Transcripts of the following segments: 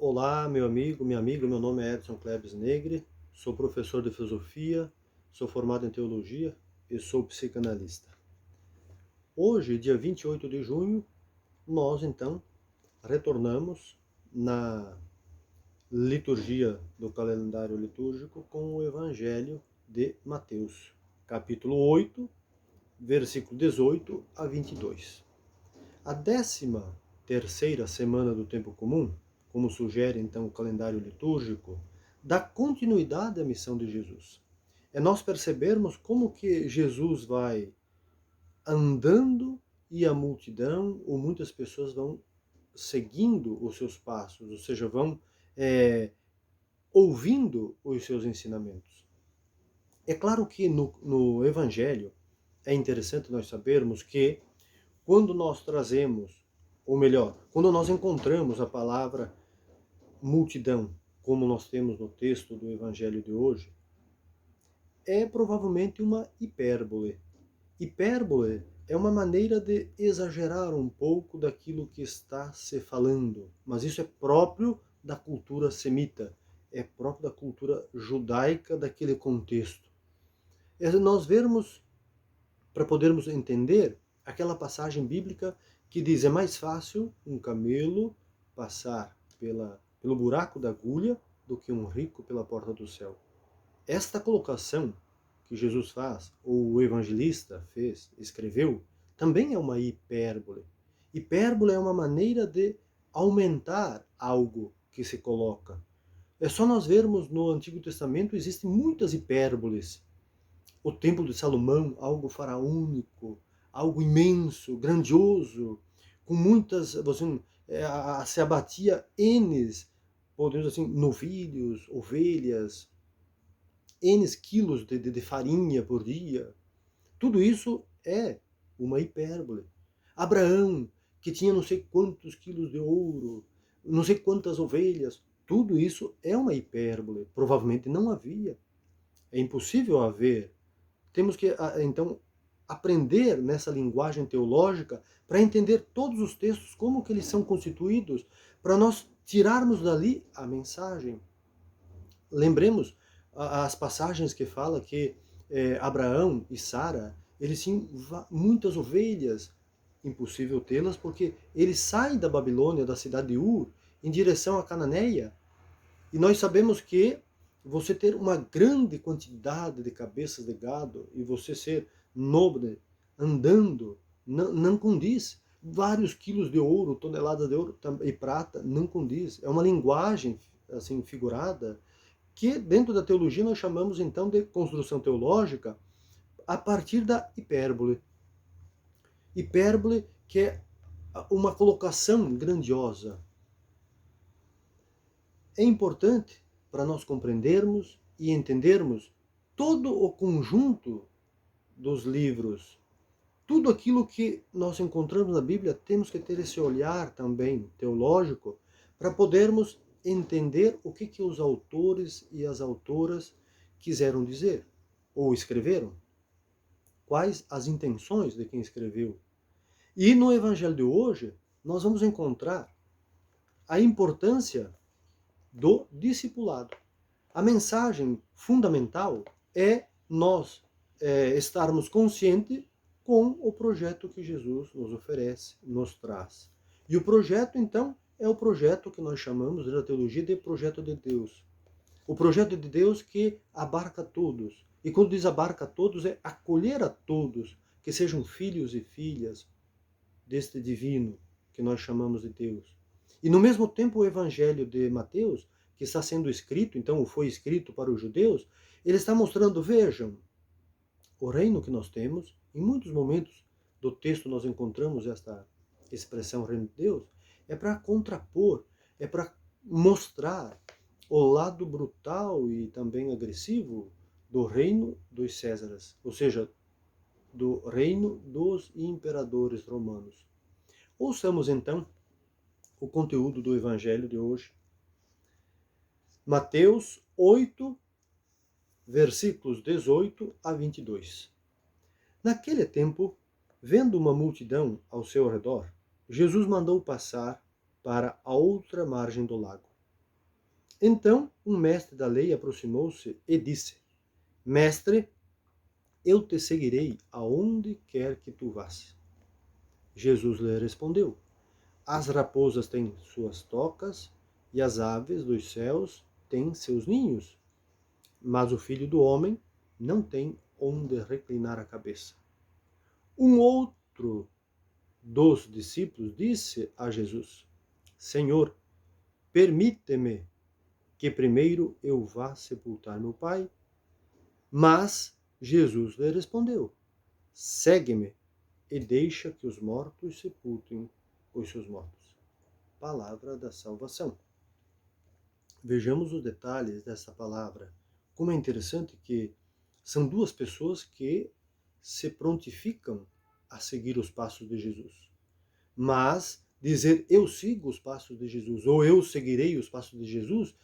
Olá, meu amigo, minha amiga, meu nome é Edson Klebs Negri, sou professor de filosofia, sou formado em teologia e sou psicanalista. Hoje, dia 28 de junho, nós então retornamos na liturgia do calendário litúrgico com o Evangelho de Mateus, capítulo 8, versículo 18 a 22. A 13ª semana do tempo comum, como sugere então o calendário litúrgico, dá continuidade à missão de Jesus. É nós percebermos como que Jesus vai andando e a multidão, ou muitas pessoas vão seguindo os seus passos, ou seja, vão ouvindo os seus ensinamentos. É claro que no Evangelho é interessante nós sabermos que quando nós trazemos, ou melhor, quando nós encontramos a palavra multidão, como nós temos no texto do Evangelho de hoje, é provavelmente uma hipérbole. Hipérbole é uma maneira de exagerar um pouco daquilo que está se falando, mas isso é próprio da cultura semita, é próprio da cultura judaica daquele contexto. É nós vermos, para podermos entender, aquela passagem bíblica que diz: é mais fácil um camelo passar pelo buraco da agulha do que um rico pela porta do céu. Esta colocação que Jesus faz, ou o evangelista fez, escreveu, também é uma hipérbole. Hipérbole é uma maneira de aumentar algo que se coloca. É só nós vermos no Antigo Testamento, existem muitas hipérboles. O Templo de Salomão, algo faraônico, algo imenso, grandioso, com muitas, se abatia N, podemos assim, novilhos, ovelhas, N quilos de farinha por dia. Tudo isso é uma hipérbole. Abraão, que tinha não sei quantos quilos de ouro, não sei quantas ovelhas, tudo isso é uma hipérbole. Provavelmente não havia. É impossível haver. Temos que, então, aprender nessa linguagem teológica para entender todos os textos, como que eles são constituídos, para nós tirarmos dali a mensagem. Lembremos as passagens que fala que Abraão e Sara, eles tinham muitas ovelhas, impossível tê-las, porque eles saem da Babilônia, da cidade de Ur, em direção à Cananeia, e nós sabemos que você ter uma grande quantidade de cabeças de gado e você ser nobre andando não condiz. Vários quilos de ouro, toneladas de ouro e prata não condiz. É uma linguagem assim figurada que dentro da teologia nós chamamos então de construção teológica a partir da hipérbole. Hipérbole que é uma colocação grandiosa. É importante para nós compreendermos e entendermos todo o conjunto dos livros, tudo aquilo que nós encontramos na Bíblia, temos que ter esse olhar também teológico para podermos entender o que os autores e as autoras quiseram dizer ou escreveram, quais as intenções de quem escreveu. E no Evangelho de hoje, nós vamos encontrar a importância do discipulado. A mensagem fundamental é nós estarmos conscientes com o projeto que Jesus nos oferece, nos traz. E o projeto, então, é o projeto que nós chamamos na teologia de projeto de Deus. O projeto de Deus que abarca todos. E quando diz abarca todos, é acolher a todos, que sejam filhos e filhas deste divino que nós chamamos de Deus. E no mesmo tempo o Evangelho de Mateus, que está sendo escrito, então foi escrito para os judeus, ele está mostrando, vejam, o reino que nós temos, em muitos momentos do texto nós encontramos esta expressão reino de Deus, é para contrapor, é para mostrar o lado brutal e também agressivo do reino dos Césares, ou seja, do reino dos imperadores romanos. Ouçamos então o conteúdo do Evangelho de hoje. Mateus 8, versículos 18 a 22. Naquele tempo, vendo uma multidão ao seu redor, Jesus mandou passar para a outra margem do lago. Então um mestre da lei aproximou-se e disse: Mestre, eu te seguirei aonde quer que tu vás. Jesus lhe respondeu: As raposas têm suas tocas e as aves dos céus têm seus ninhos, mas o Filho do Homem não tem onde reclinar a cabeça. Um outro dos discípulos disse a Jesus: Senhor, permite-me que primeiro eu vá sepultar meu pai. Mas Jesus lhe respondeu: Segue-me e deixa que os mortos sepultem os seus mortos. Palavra da salvação. Vejamos os detalhes dessa palavra. Como é interessante que são duas pessoas que se prontificam a seguir os passos de Jesus. Mas dizer eu sigo os passos de Jesus ou eu seguirei os passos de Jesus,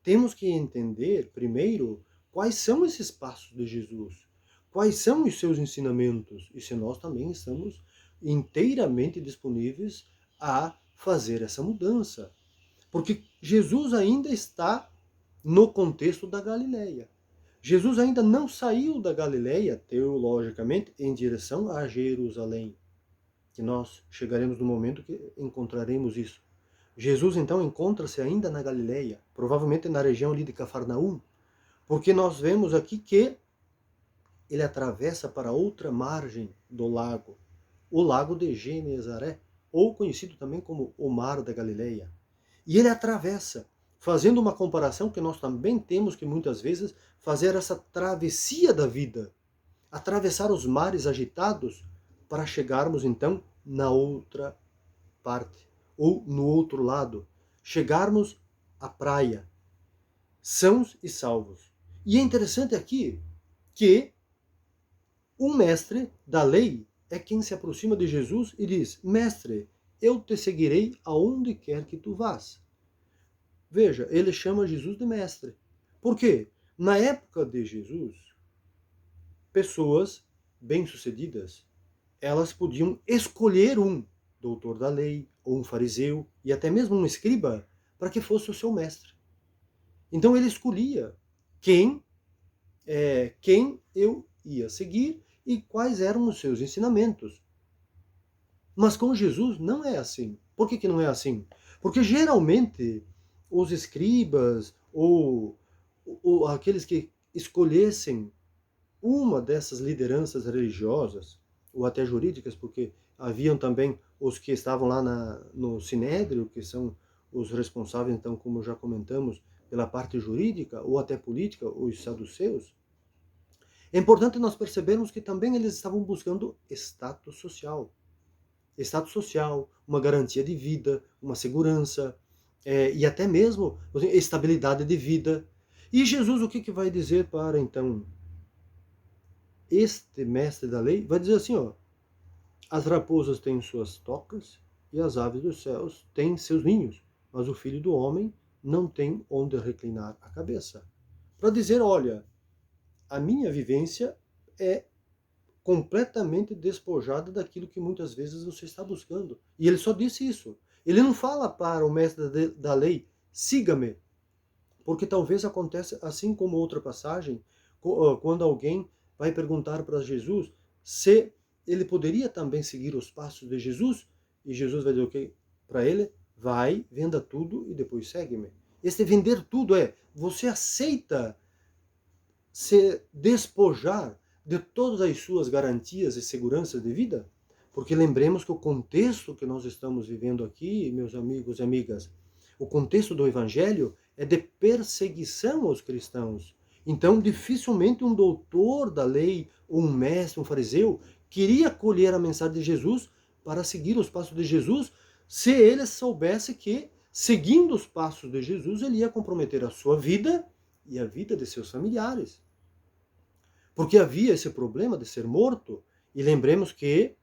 temos que entender primeiro quais são esses passos de Jesus, quais são os seus ensinamentos e se nós também estamos inteiramente disponíveis a fazer essa mudança. Porque Jesus ainda está no contexto da Galileia. Jesus ainda não saiu da Galileia, teologicamente, em direção a Jerusalém. Que nós chegaremos no momento que encontraremos isso. Jesus, então, encontra-se ainda na Galileia, provavelmente na região ali de Cafarnaum, porque nós vemos aqui que ele atravessa para outra margem do lago, o lago de Genezaré, ou conhecido também como o Mar da Galileia. E ele atravessa, fazendo uma comparação que nós também temos que muitas vezes fazer essa travessia da vida, atravessar os mares agitados para chegarmos então na outra parte, ou no outro lado, chegarmos à praia, sãos e salvos. E é interessante aqui que um mestre da lei é quem se aproxima de Jesus e diz: Mestre, eu te seguirei aonde quer que tu vás. Veja, ele chama Jesus de mestre. Por quê? Na época de Jesus, pessoas bem-sucedidas, elas podiam escolher um doutor da lei, ou um fariseu, e até mesmo um escriba, para que fosse o seu mestre. Então ele escolhia quem eu ia seguir e quais eram os seus ensinamentos. Mas com Jesus não é assim. Por que não é assim? Porque geralmente os escribas ou aqueles que escolhessem uma dessas lideranças religiosas, ou até jurídicas, porque haviam também os que estavam lá no Sinédrio, que são os responsáveis, então, como já comentamos, pela parte jurídica, ou até política, os saduceus. É importante nós percebermos que também eles estavam buscando status social. Status social, uma garantia de vida, uma segurança, e até mesmo estabilidade de vida. E Jesus o que vai dizer para, então, este mestre da lei? Vai dizer assim, ó, as raposas têm suas tocas e as aves dos céus têm seus ninhos, mas o Filho do Homem não tem onde reclinar a cabeça. Para dizer, olha, a minha vivência é completamente despojada daquilo que muitas vezes você está buscando. E ele só disse isso. Ele não fala para o mestre da lei, siga-me, porque talvez aconteça assim como outra passagem, quando alguém vai perguntar para Jesus se ele poderia também seguir os passos de Jesus, e Jesus vai dizer o quê para ele? Vai, venda tudo e depois segue-me. Este vender tudo é, você aceita se despojar de todas as suas garantias e seguranças de vida? Porque lembremos que o contexto que nós estamos vivendo aqui, meus amigos e amigas, o contexto do Evangelho é de perseguição aos cristãos. Então, dificilmente um doutor da lei, ou um mestre, um fariseu, queria acolher a mensagem de Jesus para seguir os passos de Jesus, se ele soubesse que, seguindo os passos de Jesus, ele ia comprometer a sua vida e a vida de seus familiares. Porque havia esse problema de ser morto, e lembremos que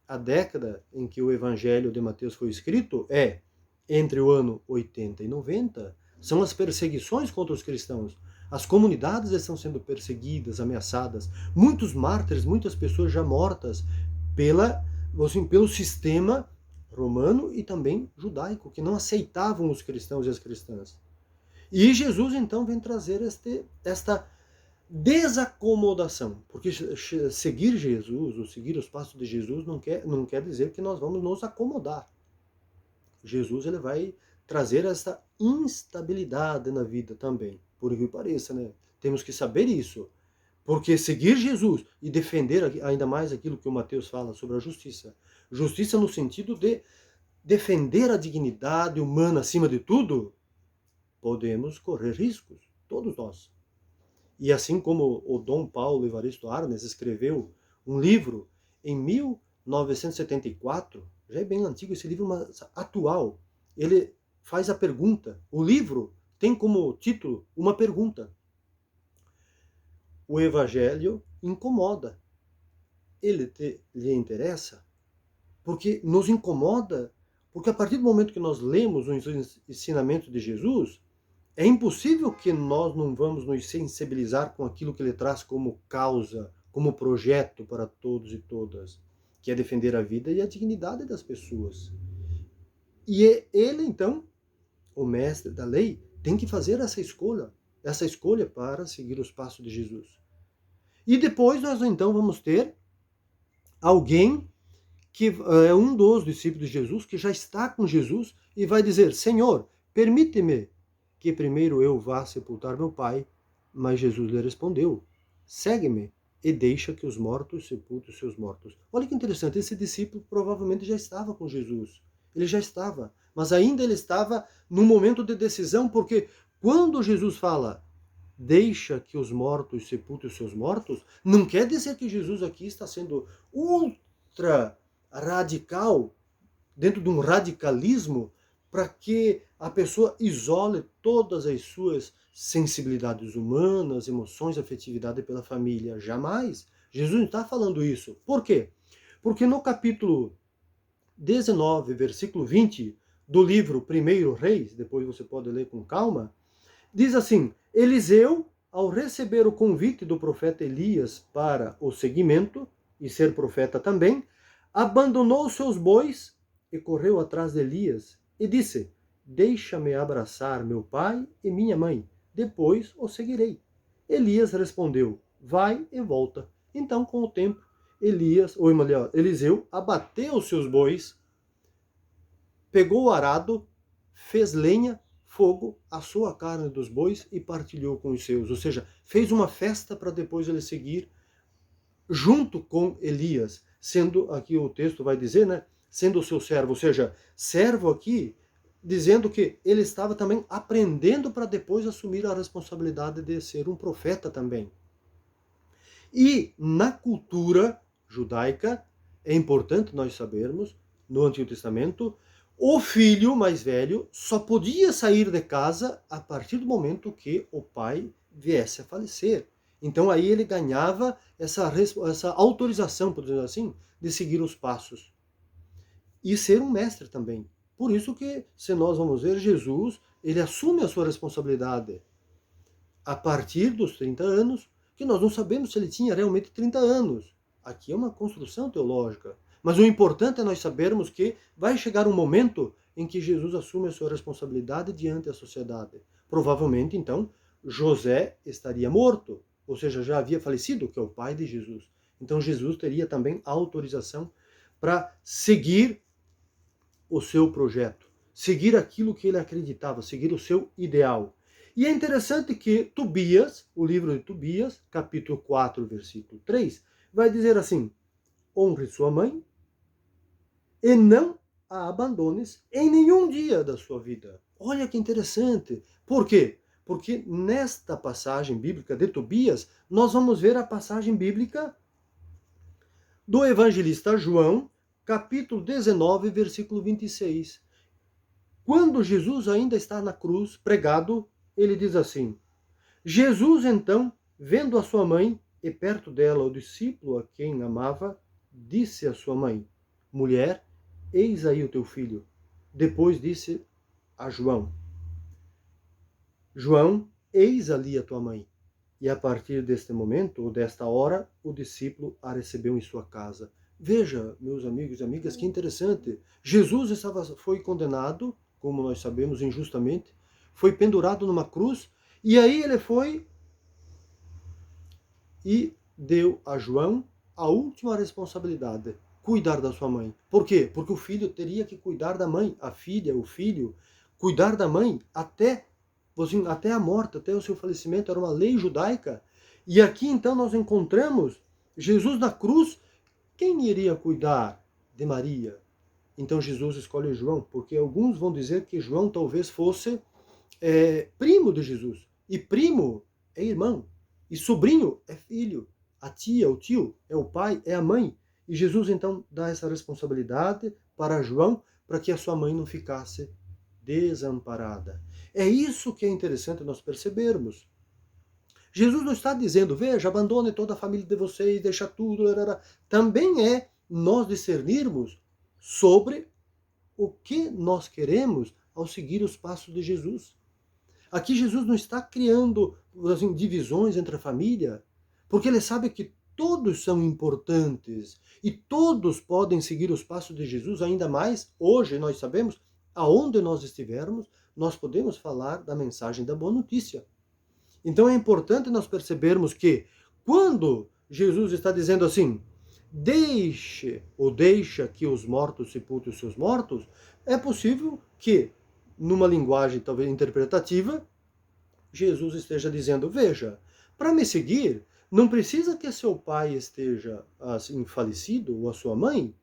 a década em que o Evangelho de Mateus foi escrito é entre o ano 80 e 90, são as perseguições contra os cristãos. As comunidades estão sendo perseguidas, ameaçadas. Muitos mártires, muitas pessoas já mortas pelo sistema romano e também judaico, que não aceitavam os cristãos e as cristãs. E Jesus então vem trazer esta desacomodação, porque seguir Jesus, ou seguir os passos de Jesus, não quer dizer que nós vamos nos acomodar. Jesus ele vai trazer essa instabilidade na vida também, por que pareça, né? Temos que saber isso, porque seguir Jesus e defender ainda mais aquilo que o Mateus fala sobre a justiça, justiça no sentido de defender a dignidade humana acima de tudo, podemos correr riscos, todos nós. E assim como o Dom Paulo Evaristo Arnes escreveu um livro em 1974, já é bem antigo esse livro, mas atual, ele faz a pergunta, o livro tem como título uma pergunta. O Evangelho incomoda. Lhe interessa? Porque nos incomoda, porque a partir do momento que nós lemos os ensinamentos de Jesus, é impossível que nós não vamos nos sensibilizar com aquilo que ele traz como causa, como projeto para todos e todas, que é defender a vida e a dignidade das pessoas. E ele, então, o mestre da lei, tem que fazer essa escolha para seguir os passos de Jesus. E depois nós, então, vamos ter alguém que é um dos discípulos de Jesus, que já está com Jesus e vai dizer: Senhor, permite-me que primeiro eu vá sepultar meu pai. Mas Jesus lhe respondeu: segue-me e deixa que os mortos sepultem os seus mortos. Olha que interessante, esse discípulo provavelmente já estava com Jesus. Ele já estava, mas ainda ele estava num momento de decisão, porque quando Jesus fala deixa que os mortos sepultem os seus mortos, não quer dizer que Jesus aqui está sendo ultra radical, dentro de um radicalismo, para que a pessoa isole todas as suas sensibilidades humanas, emoções, afetividade pela família. Jamais. Jesus não está falando isso. Por quê? Porque no capítulo 19, versículo 20 do livro 1 Reis, depois você pode ler com calma, diz assim: Eliseu, ao receber o convite do profeta Elias para o seguimento, e ser profeta também, abandonou seus bois e correu atrás de Elias e disse: deixa-me abraçar meu pai e minha mãe, depois o seguirei. Elias respondeu: vai e volta. Então, com o tempo, Eliseu abateu os seus bois, pegou o arado, fez lenha, fogo, assou a carne dos bois e partilhou com os seus. Ou seja, fez uma festa para depois ele seguir junto com Elias, sendo, aqui o texto vai dizer, né, sendo o seu servo. Ou seja, servo aqui, dizendo que ele estava também aprendendo para depois assumir a responsabilidade de ser um profeta também. E na cultura judaica, é importante nós sabermos, no Antigo Testamento, o filho mais velho só podia sair de casa a partir do momento que o pai viesse a falecer. Então aí ele ganhava essa autorização, por dizer assim, de seguir os passos. E ser um mestre também. Por isso que, se nós vamos ver, Jesus, ele assume a sua responsabilidade a partir dos 30 anos, que nós não sabemos se ele tinha realmente 30 anos. Aqui é uma construção teológica. Mas o importante é nós sabermos que vai chegar um momento em que Jesus assume a sua responsabilidade diante da sociedade. Provavelmente, então, José estaria morto, ou seja, já havia falecido, que é o pai de Jesus. Então Jesus teria também autorização para seguir o seu projeto, seguir aquilo que ele acreditava, seguir o seu ideal. E é interessante que Tobias, o livro de Tobias, capítulo 4, versículo 3, vai dizer assim: honre sua mãe e não a abandones em nenhum dia da sua vida. Olha que interessante. Por quê? Porque nesta passagem bíblica de Tobias, nós vamos ver a passagem bíblica do evangelista João, capítulo 19, versículo 26. Quando Jesus ainda está na cruz, pregado, ele diz assim: Jesus, então, vendo a sua mãe e perto dela o discípulo a quem amava, disse à sua mãe: mulher, eis aí o teu filho. Depois disse a João: João, eis ali a tua mãe. E a partir deste momento, ou desta hora, o discípulo a recebeu em sua casa. Veja, meus amigos e amigas, que interessante. Jesus foi condenado, como nós sabemos, injustamente. foi pendurado numa cruz, e aí ele foi e deu a João a última responsabilidade, cuidar da sua mãe. Por quê? Porque o filho teria que cuidar da mãe, a filha, o filho, cuidar da mãe até a morte, até o seu falecimento, era uma lei judaica. E aqui então nós encontramos Jesus na cruz. Quem iria cuidar de Maria? Então Jesus escolhe João, porque alguns vão dizer que João talvez fosse primo de Jesus. E primo é irmão. E sobrinho é filho. A tia, o tio, é o pai, é a mãe. E Jesus então dá essa responsabilidade para João, para que a sua mãe não ficasse desamparada. É isso que é interessante nós percebermos. Jesus não está dizendo, veja, abandone toda a família de vocês, deixa tudo. Também é nós discernirmos sobre o que nós queremos ao seguir os passos de Jesus. Aqui Jesus não está criando assim, divisões entre a família, porque ele sabe que todos são importantes e todos podem seguir os passos de Jesus, ainda mais hoje nós sabemos, aonde nós estivermos, nós podemos falar da mensagem da boa notícia. Então é importante nós percebermos que quando Jesus está dizendo assim, deixa que os mortos sepultem os seus mortos, é possível que, numa linguagem talvez interpretativa, Jesus esteja dizendo, veja, para me seguir, não precisa que seu pai esteja assim falecido, ou a sua mãe,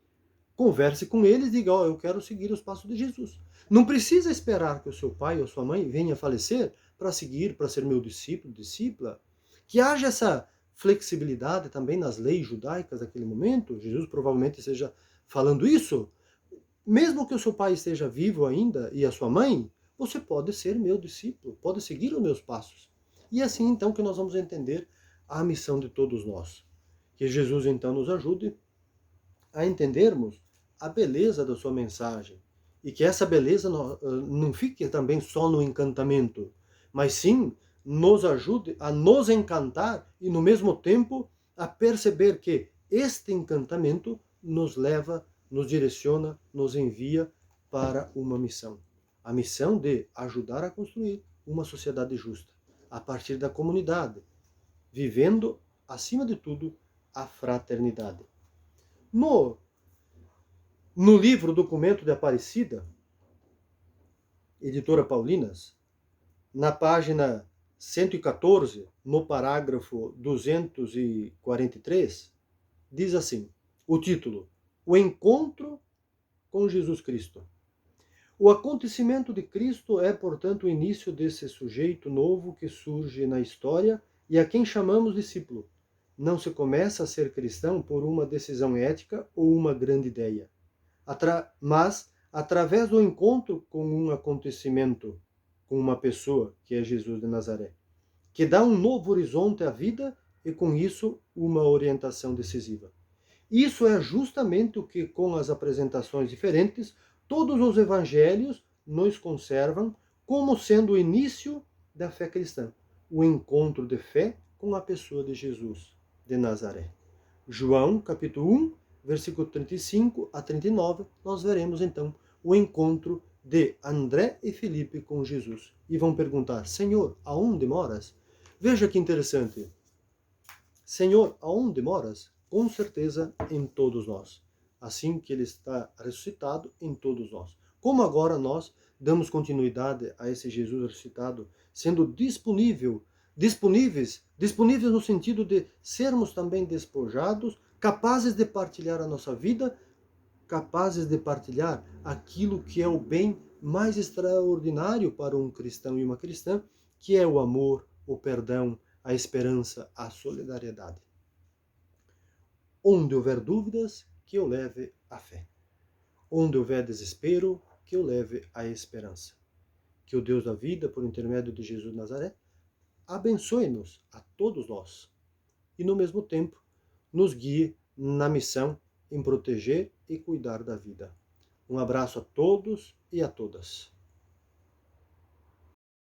converse com eles e diga, eu quero seguir os passos de Jesus. Não precisa esperar que o seu pai ou sua mãe venha a falecer para seguir, para ser meu discípulo, discípula. Que haja essa flexibilidade também nas leis judaicas daquele momento. Jesus provavelmente esteja falando isso. Mesmo que o seu pai esteja vivo ainda e a sua mãe, você pode ser meu discípulo, pode seguir os meus passos. E é assim então que nós vamos entender a missão de todos nós. Que Jesus então nos ajude a entendermos a beleza da sua mensagem. E que essa beleza não fique também só no encantamento, mas sim nos ajude a nos encantar e, no mesmo tempo, a perceber que este encantamento nos leva, nos direciona, nos envia para uma missão. A missão de ajudar a construir uma sociedade justa, a partir da comunidade, vivendo, acima de tudo, a fraternidade. No livro Documento de Aparecida, editora Paulinas, na página 114, no parágrafo 243, diz assim, o título, O Encontro com Jesus Cristo. O acontecimento de Cristo é, portanto, o início desse sujeito novo que surge na história e a quem chamamos discípulo. Não se começa a ser cristão por uma decisão ética ou uma grande ideia, mas através do encontro com um acontecimento, com uma pessoa, que é Jesus de Nazaré, que dá um novo horizonte à vida e, com isso, uma orientação decisiva. Isso é justamente o que, com as apresentações diferentes, todos os evangelhos nos conservam como sendo o início da fé cristã, o encontro de fé com a pessoa de Jesus de Nazaré. João, capítulo 1, versículo 35 a 39, nós veremos então o encontro de André e Felipe com Jesus. E vão perguntar, Senhor, aonde moras? Veja que interessante. Senhor, aonde moras? Com certeza em todos nós. Assim que ele está ressuscitado em todos nós. Como agora nós damos continuidade a esse Jesus ressuscitado, sendo disponíveis no sentido de sermos também despojados, capazes de partilhar a nossa vida, capazes de partilhar aquilo que é o bem mais extraordinário para um cristão e uma cristã, que é o amor, o perdão, a esperança, a solidariedade. Onde houver dúvidas, que eu leve a fé. Onde houver desespero, que eu leve a esperança. Que o Deus da vida, por intermédio de Jesus de Nazaré, abençoe-nos a todos nós e, no mesmo tempo, nos guie na missão em proteger e cuidar da vida. Um abraço a todos e a todas.